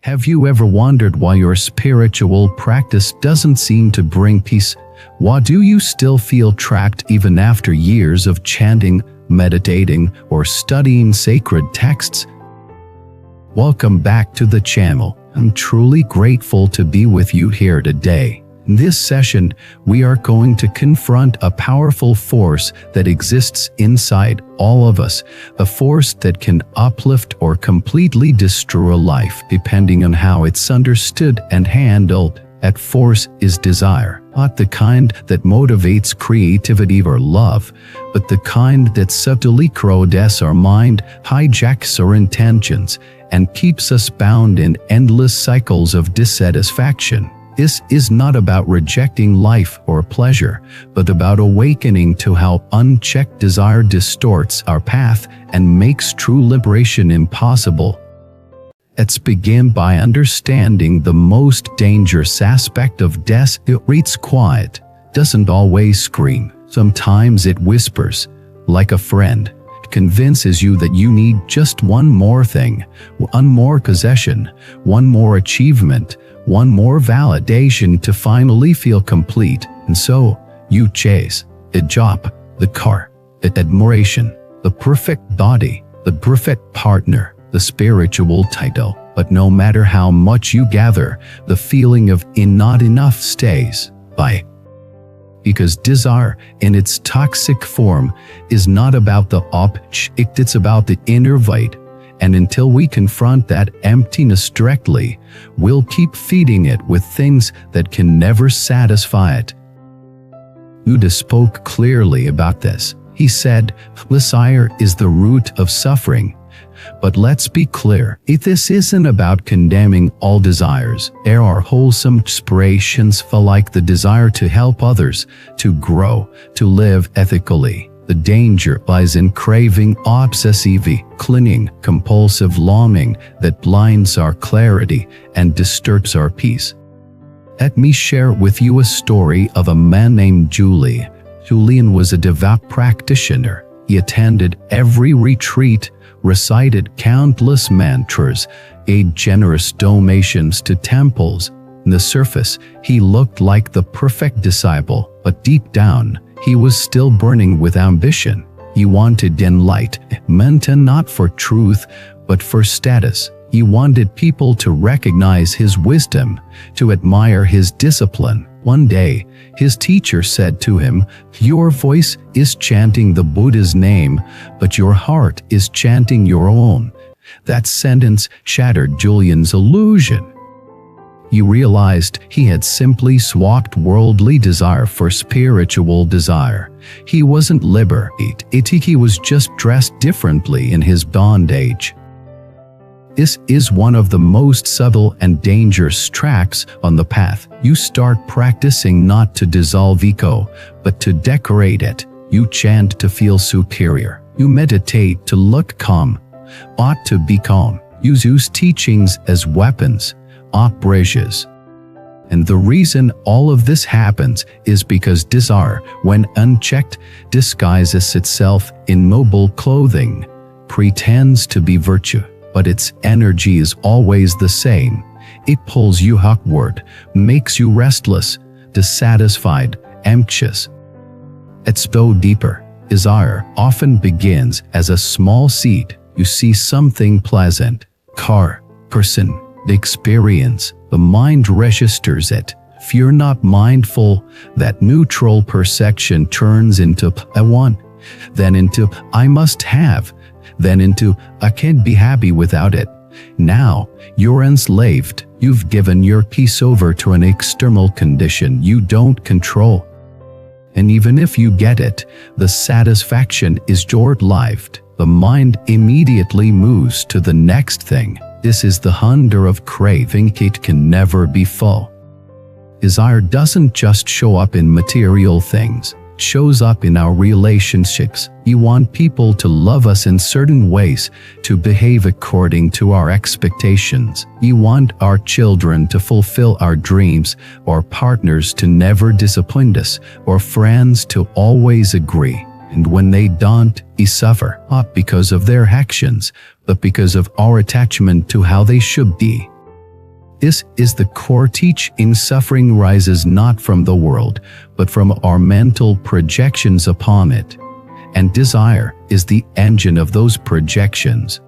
Have you ever wondered why your spiritual practice doesn't seem to bring peace? Why do you still feel trapped even after years of chanting, meditating, or studying sacred texts? Welcome back to the channel. I'm truly grateful to be with you here today. In this session, we are going to confront a powerful force that exists inside all of us, a force that can uplift or completely destroy a life depending on how it's understood and handled. That force is desire, not the kind that motivates creativity or love, but the kind that subtly corrodes our mind, hijacks our intentions, and keeps us bound in endless cycles of dissatisfaction. This is not about rejecting life or pleasure, but about awakening to how unchecked desire distorts our path and makes true liberation impossible. Let's begin by understanding the most dangerous aspect of death. It's quiet, doesn't always scream. Sometimes it whispers, like a friend. It convinces you that you need just one more thing, one more possession, one more achievement, one more validation to finally feel complete. And so, you chase the job, the car, the admiration, the perfect body, the perfect partner, the spiritual title. But no matter how much you gather, the feeling of not enough stays by. Because desire, in its toxic form, is not about the object, it's about the inner void. And until we confront that emptiness directly, we'll keep feeding it with things that can never satisfy it. Buddha spoke clearly about this. He said, desire is the root of suffering. But let's be clear, this isn't about condemning all desires. There are wholesome aspirations like the desire to help others, to grow, to live ethically. The danger lies in craving, obsessive, clinging, compulsive longing that blinds our clarity and disturbs our peace. Let me share with you a story of a man named Julian. Julian was a devout practitioner. He attended every retreat, recited countless mantras, gave generous donations to temples. On the surface, he looked like the perfect disciple, but deep down, he was still burning with ambition. He wanted enlightenment, and not for truth, but for status. He wanted people to recognize his wisdom, to admire his discipline. One day, his teacher said to him, "Your voice is chanting the Buddha's name, but your heart is chanting your own." That sentence shattered Julian's illusion. He realized he had simply swapped worldly desire for spiritual desire. He wasn't liberated, he was just dressed differently in his bondage. This is one of the most subtle and dangerous tracks on the path. You start practicing not to dissolve ego, but to decorate it. You chant to feel superior. You meditate to look calm, ought to be calm. You use teachings as weapons, bridges. And the reason all of this happens is because desire, when unchecked, disguises itself in mobile clothing, pretends to be virtue, but its energy is always the same. It pulls you upward, makes you restless, dissatisfied, anxious. It's go deeper. Desire often begins as a small seed. You see something pleasant, car, person, the experience, the mind registers it. If you're not mindful, that neutral perception turns into I want, then into I must have, then into I can't be happy without it. Now, you're enslaved. You've given your peace over to an external condition you don't control. And even if you get it, the satisfaction is short-lived. The mind immediately moves to the next thing. This is the hunger of craving. It can never be full. Desire doesn't just show up in material things. It shows up in our relationships. We want people to love us in certain ways, to behave according to our expectations. We want our children to fulfill our dreams, or partners to never disappoint us, or friends to always agree. And when they don't, we suffer, not because of their actions, but because of our attachment to how they should be. This is the core teaching. Suffering rises not from the world, but from our mental projections upon it. And desire is the engine of those projections.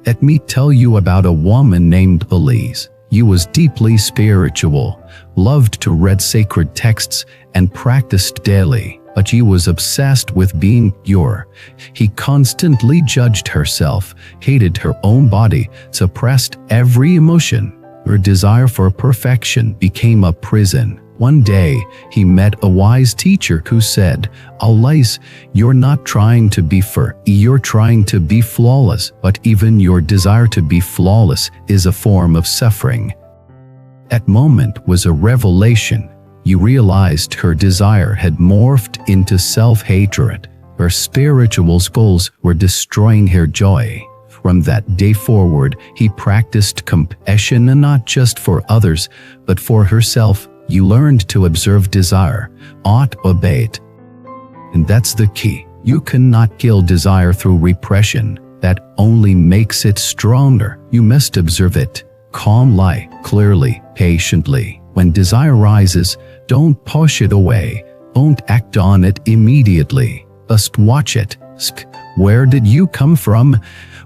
Let me tell you about a woman named Elise. She was deeply spiritual, loved to read sacred texts, and practiced daily, but she was obsessed with being pure. She constantly judged herself, hated her own body, suppressed every emotion. Her desire for perfection became a prison. One day, he met a wise teacher who said, "Elise, you're not trying to be fair, you're trying to be flawless, but even your desire to be flawless is a form of suffering." That moment was a revelation. You realized her desire had morphed into self-hatred. Her spiritual goals were destroying her joy. From that day forward, he practiced compassion, and not just for others, but for herself. You learned to observe desire, not obey it. And that's the key. You cannot kill desire through repression. That only makes it stronger. You must observe it calmly, clearly, patiently. When desire rises, don't push it away. Don't act on it immediately. Just watch it. Where did you come from?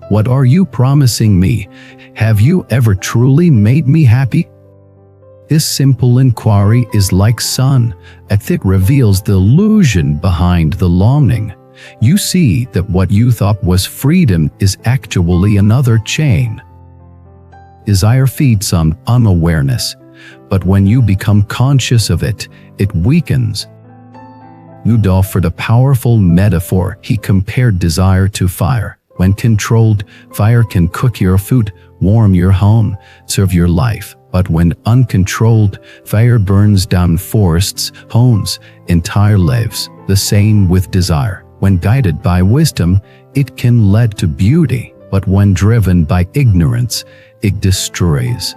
What are you promising me? Have you ever truly made me happy? This simple inquiry is like sun. It reveals the illusion behind the longing. You see that what you thought was freedom is actually another chain. Desire feeds on unawareness, but when you become conscious of it, it weakens. You'd offered a powerful metaphor. He compared desire to fire. When controlled, fire can cook your food, warm your home, serve your life. But when uncontrolled, fire burns down forests, homes, entire lives. The same with desire. When guided by wisdom, it can lead to beauty. But when driven by ignorance, it destroys.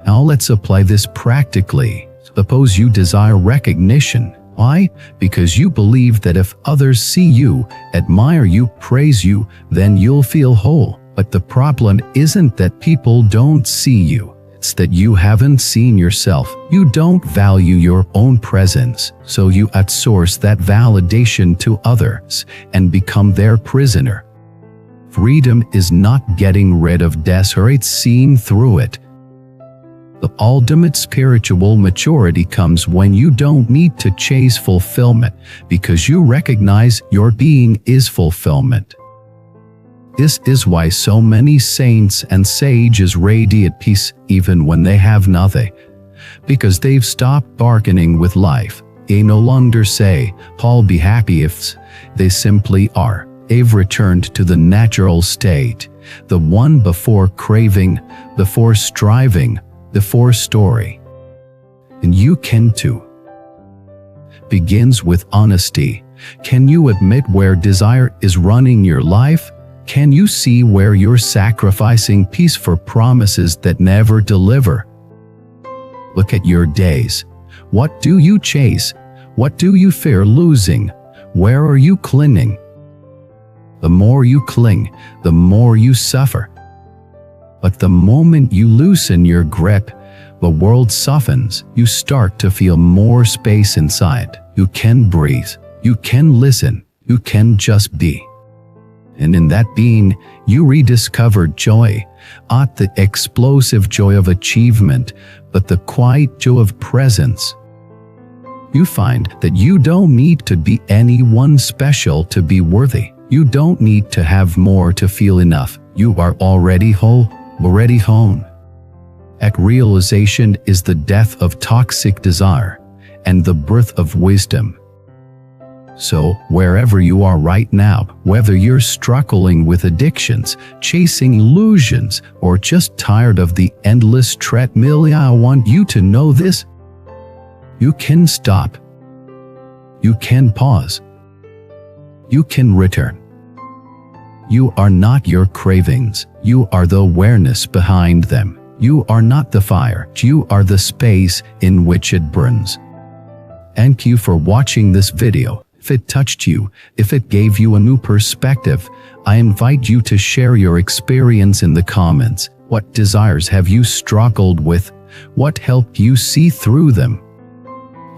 Now let's apply this practically. Suppose you desire recognition. Why? Because you believe that if others see you, admire you, praise you, then you'll feel whole. But the problem isn't that people don't see you. It's that you haven't seen yourself. You don't value your own presence, so you outsource that validation to others and become their prisoner. Freedom is not getting rid of desire, it's seeing through it. The ultimate spiritual maturity comes when you don't need to chase fulfillment, because you recognize your being is fulfillment. This is why so many saints and sages radiate peace even when they have nothing, because they've stopped bargaining with life. They no longer say, "I'll be happy if," they simply are. They've returned to the natural state, the one before craving, before striving, before story. And you can too. Begins with honesty. Can you admit where desire is running your life? Can you see where you're sacrificing peace for promises that never deliver? Look at your days. What do you chase? What do you fear losing? Where are you clinging? The more you cling, the more you suffer. But the moment you loosen your grip, the world softens. You start to feel more space inside. You can breathe. You can listen. You can just be. And in that being, you rediscover joy, not the explosive joy of achievement, but the quiet joy of presence. You find that you don't need to be anyone special to be worthy. You don't need to have more to feel enough. You are already whole, already home. That realization is the death of toxic desire and the birth of wisdom. So, wherever you are right now, whether you're struggling with addictions, chasing illusions, or just tired of the endless treadmill, I want you to know this. You can stop. You can pause. You can return. You are not your cravings. You are the awareness behind them. You are not the fire. You are the space in which it burns. Thank you for watching this video. If it touched you, if it gave you a new perspective, I invite you to share your experience in the comments. What desires have you struggled with? What helped you see through them?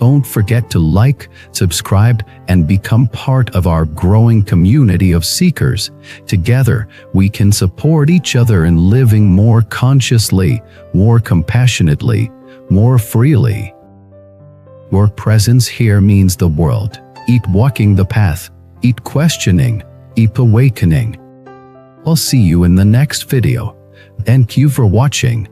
Don't forget to like, subscribe, and become part of our growing community of seekers. Together, we can support each other in living more consciously, more compassionately, more freely. Your presence here means the world. Keep walking the path, keep questioning, keep awakening. I'll see you in the next video. Thank you for watching.